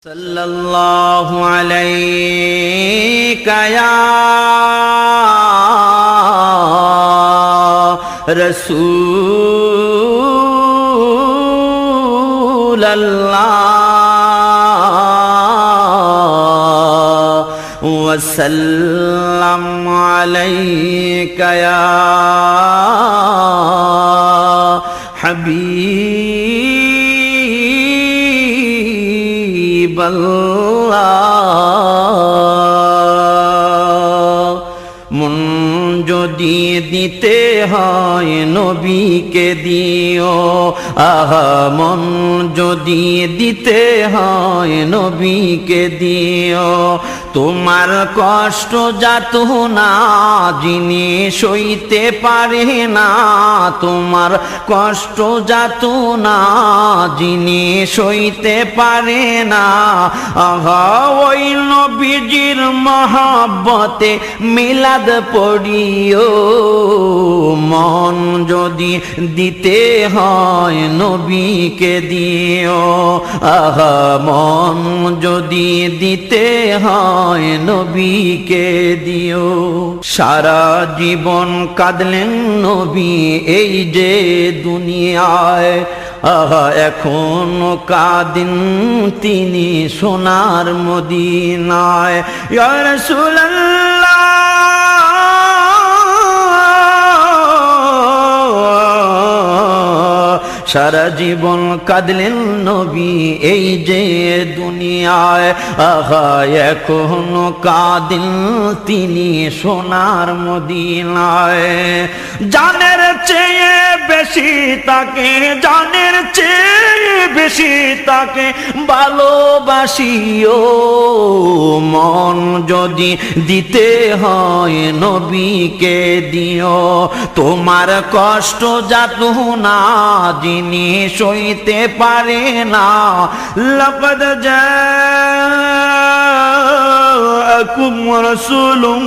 সাল্লাল্লাহু আলাইকা ইয়া রাসূলাল্লাহ ওয়া সাল্লামু আলাইকা ইয়া মন যদি দিতে হয় নবীকে দিও, আহা মন যদি দিতে হয় নবীকে দিও। তোমার কষ্ট যাতো না যিনি সইতে পারে না, তোমার কষ্ট যাতো না যিনি সইতে পারে না। আহা ওই নবীজির মহব্বতে মিলাদ পড়িও, মন যদি দিতে হয় নবীকে দিও, আহা মন যদি দিতে হয় নবীকে দিও। সারা জীবন কাঁদলেন নবী এই যে দুনিয়ায়, আহা এখনো কাঁদেন তিনি সোনার মদিনায়। ইয়া রাসূলুল্লাহ সারা জীবন কাঁদলেন নবী এই যে দুনিয়ায়, আহা এখনো কাঁদেন তিনি সোনার মদিনায়। জানের চেয়ে বেশি তাকে, জানের চেয়ে বেশি তাকে ভালোবাসিও, মন যদি দিতে হয় নবীকে দিও। তোমার কষ্ট যাতো না যিনি সইতে পারে না। লাকাদ জাআকুম রাসূলুম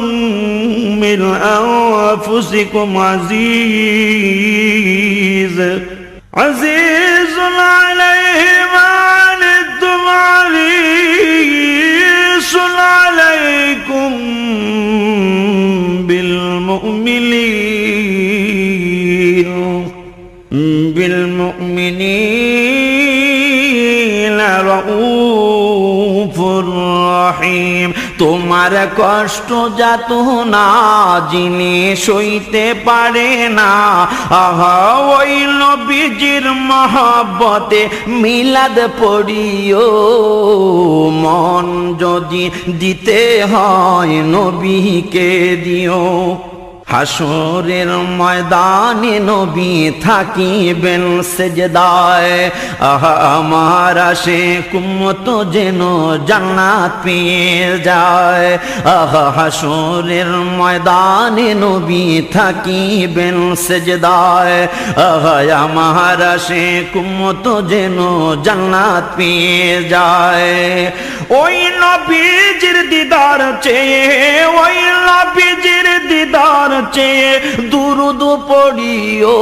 মিন আনফুসিকুম আজিজুন আলাইহি মা আনিতুম হারিসুন আলাইকুম বিল মুমিনিনা রাউফুর রহিম। তোমার কষ্ট যাতো না যিনি সইতে পারে না, আহা ওই নবীজির মহব্বতে মিলাদ পড়িও, মন যদি দিতে হয় নবীকে দিও। হাসরের ময়দানে নবী থাকিবেন সেজদায়, আহা আমার আশিক উম্মত যেন জান্নাত পেয়ে যায়। আহা হাসরের ময়দানে নবী থাকিবেন সেজদায়, আহা আমার আশিক উম্মত যেন জান্নাত পেয়ে যায়। ওই নবীজির দিদার চেয়ে, ওই নবীজির দিদার চেয়ে দুরুদ পড়িও,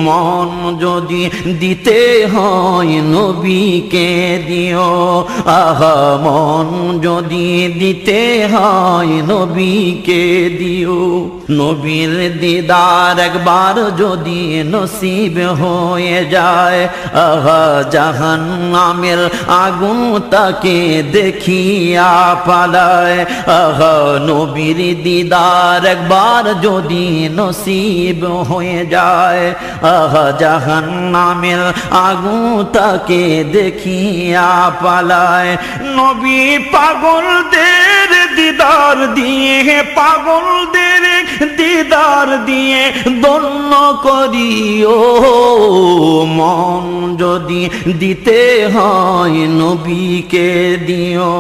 মন যদি দিতে হয় নবীকে দিও, আহা মন যদি দিতে হয় নবীকে দিও। নবীর দিদার একবার যদি নসিব হয়ে যায়, আহা জাহান্নামের আগুন তাকে দেখিয়া পালায়। আহা নবীর দিদার একবার যদি নসিব হয়ে যায়, আহা জাহান্নামের আগুন তাকে দেখিয়া পালায়। নবী পাগলদের দিদার দিয়ে, পাগলদের দিদার দিয়ে ধন্য করিও, মন যদি দিতে হয় নবীকে দিও।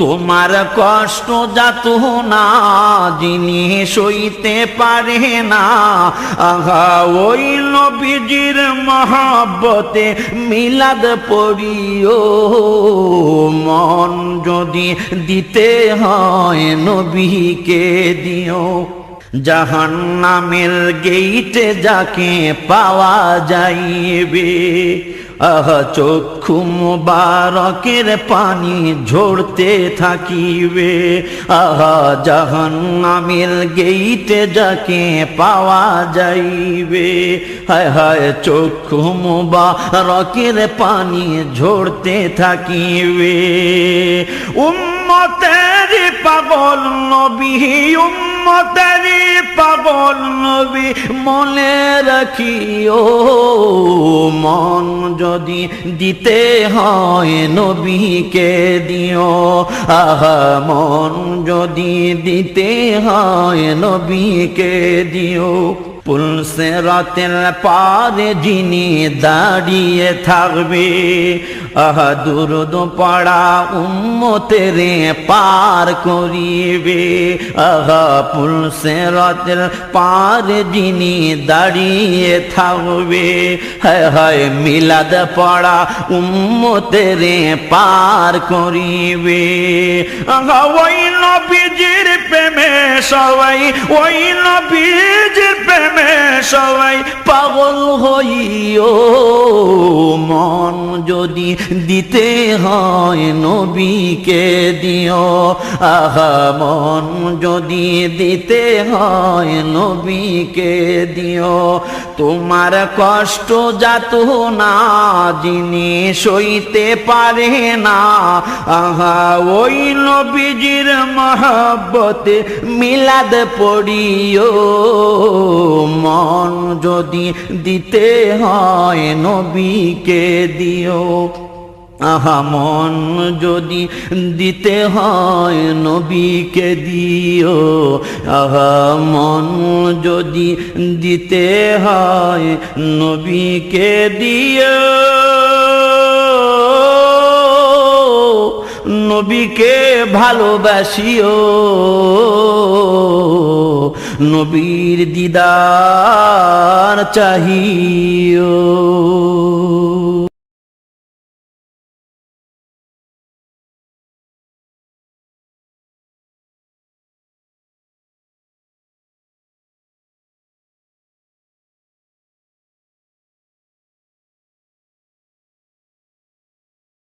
তোমার কষ্ট যাতো না যিনি সইতে পারে না, আহা ওই নবীজির মহব্বতে মিলাদ পড়িও, মন যদি দিতে হয় নবীকে দিও। জাহান্নামের গেইটে যাকে পাওয়া যাইবে, আহা চক্ষু মুবারকের পানি ঝরতে থাকিবে। আহা জাহান্নামের গেইটে যাকে পাওয়া যাইবে। হায় হায় চক্ষু মুবারকের পানি ঝরতে থাকিবে। উম্মতের পাগল নবী, উম্মতের পাগল নবী মনে রাখিও, মন যদি দিতে হয় নবীকে দিও। আহা মন যদি দিতে হয় নবীকে দিও। পুলসিরাতের পারে যিনি দাঁড়িয়ে থাকবে, আহা দুরুদ পড়া উম্মতেরে পার করিবে। আহা পুলসিরাতের পারে যিনি দাঁড়িয়ে থাকবে, হায় হায় মিলাদ পড়া উম্মতেরে পার করিবে। আহা ওই নবীজির প্রেমে সবাই, ওই নবীজির প্রেমে সবাই পাগল হইও, মন যদি দিতে হয় নবীকে দিও। আহা মন যদি দিতে হয় নবীকে দিও। তোমার কষ্ট যাত না যিনি সইতে পারে না, আহা ওই নবীজির মহব্বতে মিলাদ পড়িও, মন যদি দিতে হয় নবীকে দিও। আহা মন যদি দিতে হয় নবীকে দিও। আহা মন যদি দিতে হয় নবীকে দিও। নবীকে ভালোবাসিও, নবীর দিদার চাহিও।